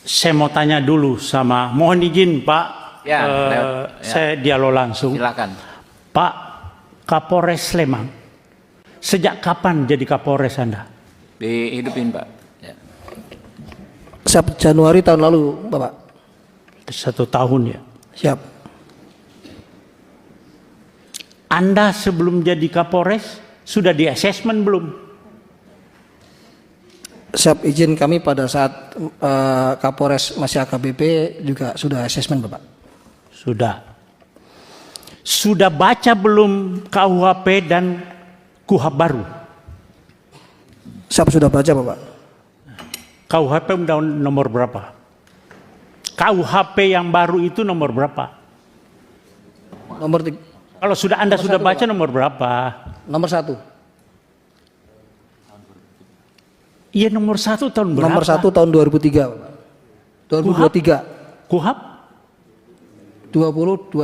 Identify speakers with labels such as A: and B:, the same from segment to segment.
A: Saya mau tanya dulu sama, mohon izin Pak,
B: Ya,
A: saya dialog langsung.
B: Silakan.
A: Pak Kapolres Sleman, sejak kapan jadi Kapolres Anda?
B: Dihidupin Pak. Ya.
C: Siap, Januari tahun lalu, Bapak.
A: 1 tahun ya.
C: Siap.
A: Anda sebelum jadi Kapolres sudah di assessment belum?
C: Siap, izin kami pada saat Kapolres masih AKBP juga sudah asesmen, Bapak.
A: Sudah. Sudah baca belum KUHP dan KUHP baru?
C: Siap, sudah baca, Bapak.
A: KUHP undang nomor berapa? KUHP yang baru itu nomor berapa?
C: Nomor
A: Kalau sudah Anda sudah
C: 1,
A: baca
C: Pak.
A: nomor berapa?
C: Nomor 1.
A: Iya nomor 1 tahun berapa?
C: Nomor 1 tahun 2003, Bapak. 2023.
A: KUHP?
C: 2023.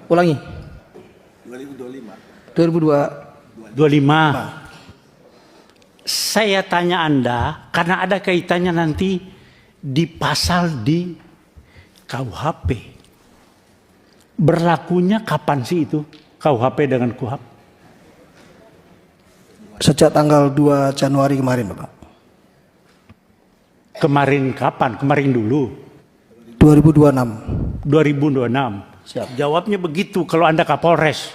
C: Ulangi. 2025.
A: 25. Saya tanya Anda karena ada kaitannya nanti di pasal di KUHP. Berlakunya kapan sih itu KUHP dengan KUHP?
C: Sejak tanggal 2 Januari kemarin, Bapak.
A: Kemarin kapan? Kemarin dulu.
C: 2026.
A: 2026.
C: Siap.
A: Jawabnya begitu kalau Anda Kapolres.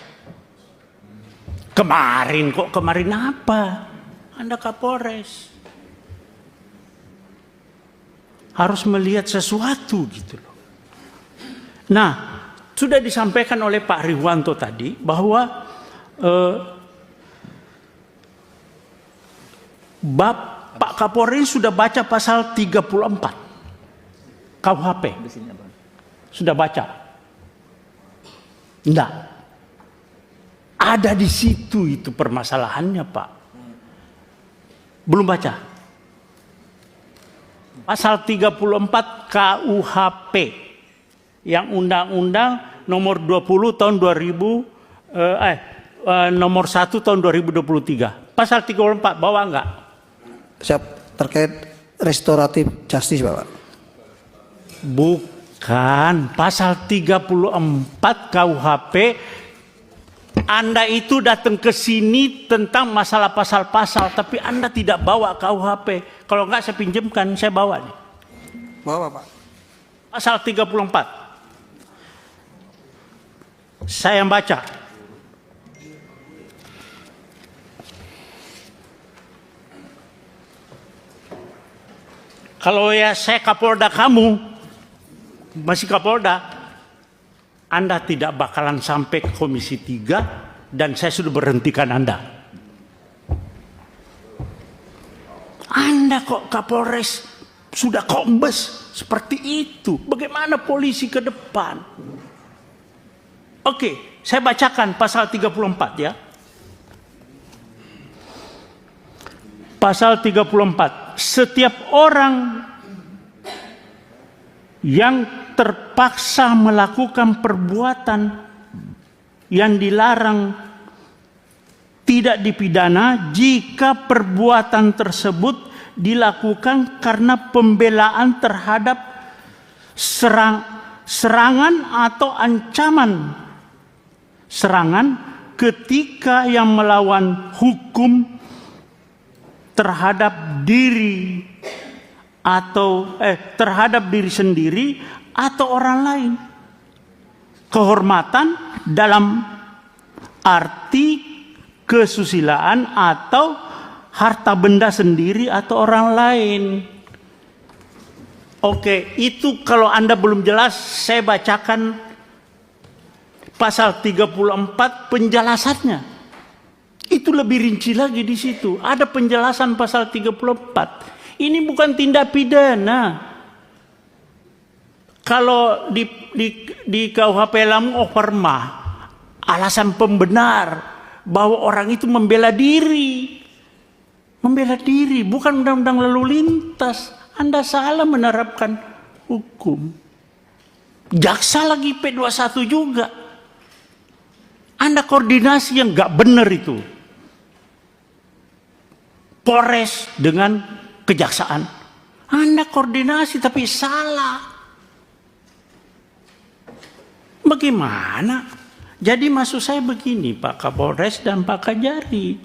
A: Kemarin kok, kemarin apa? Anda Kapolres. Harus melihat sesuatu gitu loh. Nah, sudah disampaikan oleh Pak Riwanto tadi bahwa Pak Kapolri sudah baca pasal 34 KUHP. Sudah baca? Enggak. Ada di situ itu permasalahannya, Pak. Belum baca. Pasal 34 KUHP yang Undang-Undang nomor 20 tahun 2000 nomor 1 tahun 2023. Pasal 34 bawa enggak?
C: Siap, terkait restoratif justice, Bapak.
A: Bukan, pasal 34 KUHP. Anda itu datang ke sini tentang masalah pasal-pasal, tapi Anda tidak bawa KUHP. Kalau enggak saya pinjamkan, saya bawa nih.
C: Bawa, Pak.
A: Pasal 34. Saya yang baca. Kalau ya saya Kapolda kamu, masih Kapolda, Anda tidak bakalan sampai ke Komisi 3 dan saya sudah berhentikan Anda. Anda kok Kapolres sudah kombes seperti itu. Bagaimana polisi ke depan? Oke, saya bacakan pasal 34 ya. Pasal 34. Setiap orang yang terpaksa melakukan perbuatan yang dilarang tidak dipidana jika perbuatan tersebut dilakukan karena pembelaan terhadap serangan atau ancaman serangan ketika yang melawan hukum terhadap diri atau terhadap diri sendiri atau orang lain. Kehormatan dalam arti kesusilaan atau harta benda sendiri atau orang lain. Oke, itu kalau Anda belum jelas, saya bacakan pasal 34 penjelasannya. Itu lebih rinci lagi di situ. Ada penjelasan pasal 34. Ini bukan tindak pidana. Kalau di KUHP Lamu Perma, alasan pembenar bahwa orang itu membela diri. Membela diri, bukan undang-undang lalu lintas. Anda salah menerapkan hukum. Jaksa lagi P21 juga. Anda koordinasi yang nggak benar itu. Polres dengan kejaksaan. Anda koordinasi tapi salah. Bagaimana? Jadi maksud saya begini Pak Kapolres dan Pak Kajari.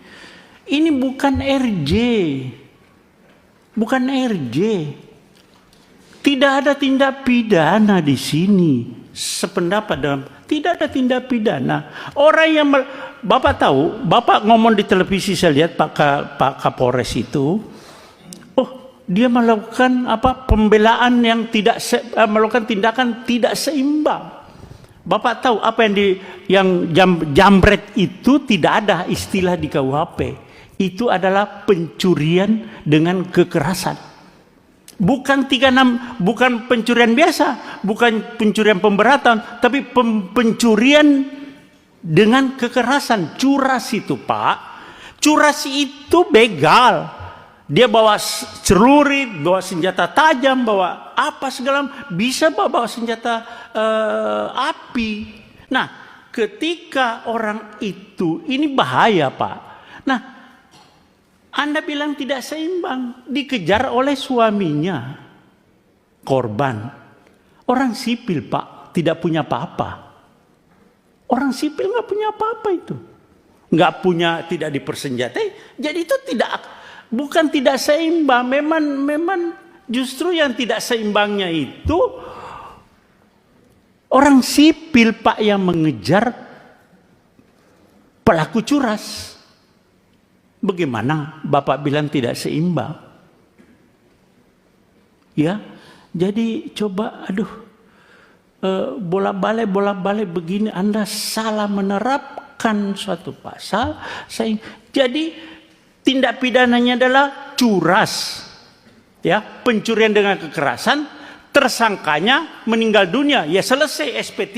A: Ini bukan RJ. Bukan RJ. Tidak ada tindak pidana di sini. Sependapat dalam tidak ada tindak pidana. Orang yang Bapak tahu, Bapak ngomong di televisi saya lihat Pak Kapolres itu, oh dia melakukan pembelaan yang tidak melakukan tindakan tidak seimbang. Bapak tahu apa yang jambret itu tidak ada istilah di KUHP. Itu adalah pencurian dengan kekerasan. Bukan 36, bukan pencurian biasa, bukan pencurian pemberatan, tapi pencurian dengan kekerasan. Curas itu Pak, curas itu begal. Dia bawa celurit, bawa senjata tajam, bawa apa segala, bisa bawa senjata api. Nah, ketika orang itu, ini bahaya Pak. Nah, Anda bilang tidak seimbang, dikejar oleh suaminya, korban. Orang sipil Pak, tidak punya apa-apa. Orang sipil nggak punya apa-apa itu. Nggak punya, tidak dipersenjatai. Jadi itu bukan tidak seimbang. Memang justru yang tidak seimbangnya itu orang sipil Pak yang mengejar pelaku curas. Bagaimana Bapak bilang tidak seimbang? Ya, jadi coba bolak-balik begini Anda salah menerapkan suatu pasal. Jadi tindak pidananya adalah curas. Ya, pencurian dengan kekerasan, tersangkanya meninggal dunia, ya selesai SP3.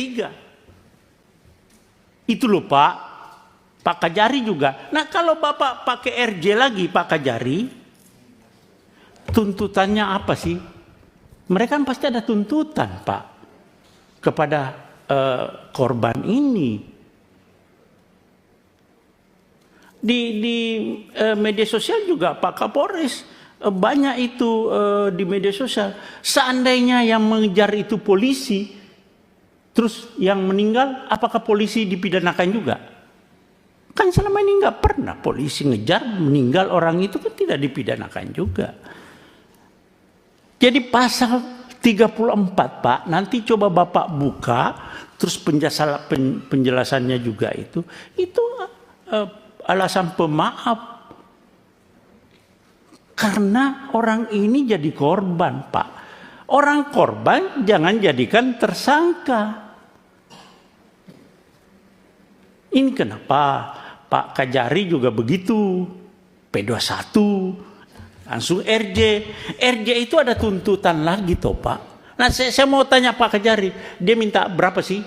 A: Itu loh Pak Kajari juga. Nah kalau Bapak pakai RJ lagi Pak Kajari, tuntutannya apa sih? Mereka pasti ada tuntutan Pak kepada korban ini. Di media sosial juga Pak Kapolres banyak itu di media sosial. Seandainya yang mengejar itu polisi, terus yang meninggal, apakah polisi dipidanakan juga? Kan selama ini nggak pernah polisi ngejar meninggal orang itu kan tidak dipidanakan juga. Jadi pasal 34 Pak, nanti coba Bapak buka, terus penjelasannya juga itu alasan pemaaf. Karena orang ini jadi korban Pak. Orang korban jangan jadikan tersangka. Ini kenapa Pak Kajari juga begitu, P21, langsung RJ. RJ itu ada tuntutan lagi toh Pak. Nah saya mau tanya Pak Kajari, dia minta berapa sih?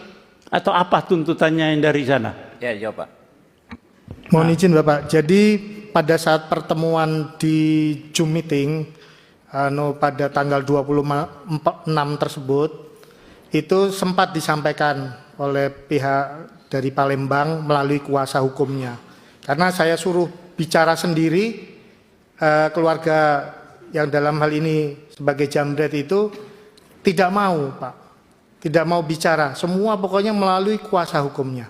A: Atau apa tuntutannya yang dari sana?
B: Ya jawab Pak.
D: Mohon izin Bapak, jadi pada saat pertemuan di Zoom meeting pada tanggal 26 tersebut, itu sempat disampaikan oleh pihak dari Palembang melalui kuasa hukumnya. Karena saya suruh bicara sendiri, keluarga yang dalam hal ini sebagai jambret itu tidak mau Pak. Tidak mau bicara, semua pokoknya melalui kuasa hukumnya.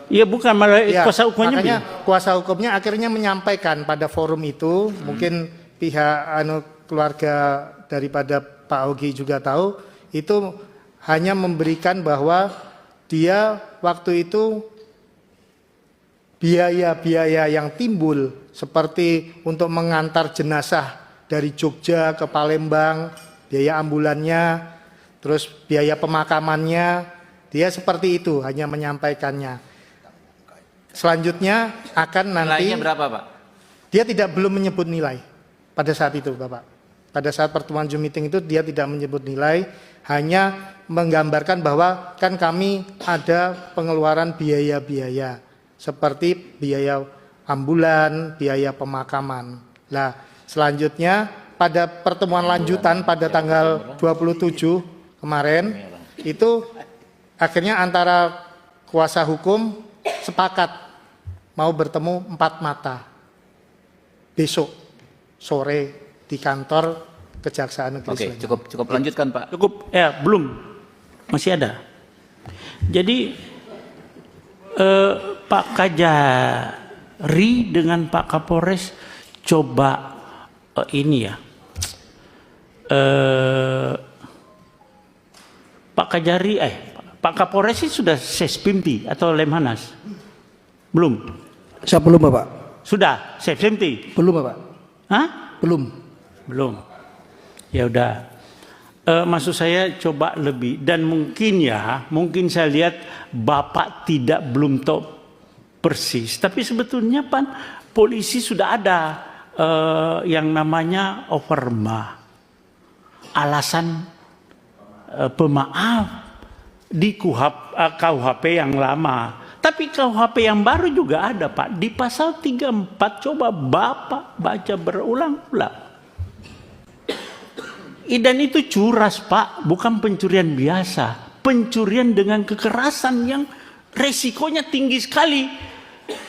A: Iya bukan melalui kuasa hukumnya.
D: Makanya kuasa hukumnya akhirnya menyampaikan pada forum itu, mungkin pihak keluarga daripada Pak Ogi juga tahu, itu hanya memberikan bahwa dia waktu itu biaya-biaya yang timbul seperti untuk mengantar jenazah dari Jogja ke Palembang, biaya ambulannya, terus biaya pemakamannya, dia seperti itu hanya menyampaikannya. Selanjutnya akan nanti
B: Nilainya berapa Pak?
D: Dia belum menyebut nilai pada saat itu Bapak. Pada saat pertemuan Zoom meeting itu dia tidak menyebut nilai, hanya menggambarkan bahwa kan kami ada pengeluaran biaya-biaya seperti biaya ambulan, biaya pemakaman. Nah, selanjutnya pada pertemuan lanjutan pada tanggal 27 kemarin itu akhirnya antara kuasa hukum sepakat mau bertemu 4 mata besok sore di kantor Kejaksaan Negeri
B: Oke,
D: Sleman.
B: cukup lanjutkan Pak.
A: Cukup, belum, masih ada. Jadi Pak Kajari dengan Pak Kapolres coba ini ya, Pak Kajari, Pak Kapolres itu sudah Sespimti atau Lemhanas? Belum?
C: Saya belum Bapak.
A: Sudah Sespimti?
C: Belum Bapak.
A: Hah?
C: Belum.
A: Belum. Ya udah. Maksud saya coba lebih, dan mungkin saya lihat Bapak belum tahu persis, tapi sebetulnya polisi sudah ada yang namanya overma, alasan pemaaf di KUHP yang lama. Tapi KUHP yang baru juga ada Pak, di pasal 34, coba Bapak baca berulang-ulang. Dan itu curas Pak, bukan pencurian biasa. Pencurian dengan kekerasan yang resikonya tinggi sekali.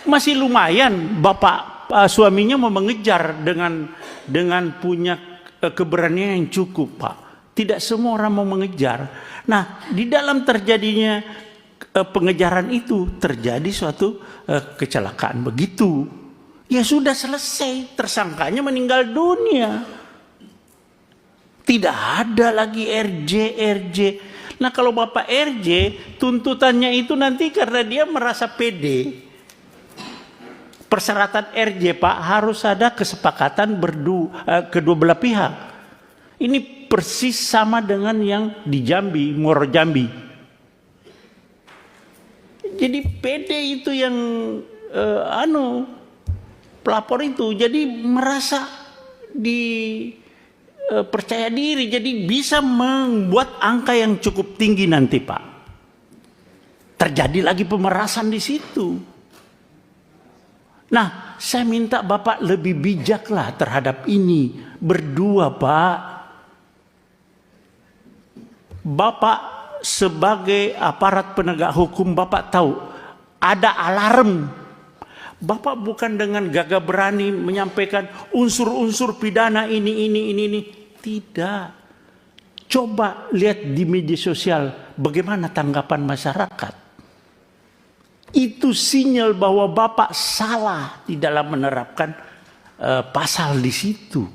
A: Masih lumayan Bapak suaminya mau mengejar dengan punya keberanian yang cukup Pak. Tidak semua orang mau mengejar. Nah, di dalam terjadinya pengejaran itu terjadi suatu kecelakaan begitu. Ya sudah selesai, tersangkanya meninggal dunia. Tidak ada lagi RJ. Nah kalau Bapak RJ, tuntutannya itu nanti karena dia merasa pede. Persyaratan RJ Pak harus ada kesepakatan kedua belah pihak. Ini persis sama dengan yang di Jambi, Muaro Jambi. Jadi pede itu yang pelapor itu, jadi merasa percaya diri, jadi bisa membuat angka yang cukup tinggi nanti Pak. Terjadi lagi pemerasan di situ. Nah, saya minta Bapak lebih bijaklah terhadap ini berdua Pak. Bapak sebagai aparat penegak hukum, Bapak tahu ada alarm. Bapak bukan dengan gagah berani menyampaikan unsur-unsur pidana ini. Tidak. Coba lihat di media sosial bagaimana tanggapan masyarakat. Itu sinyal bahwa Bapak salah di dalam menerapkan pasal di situ.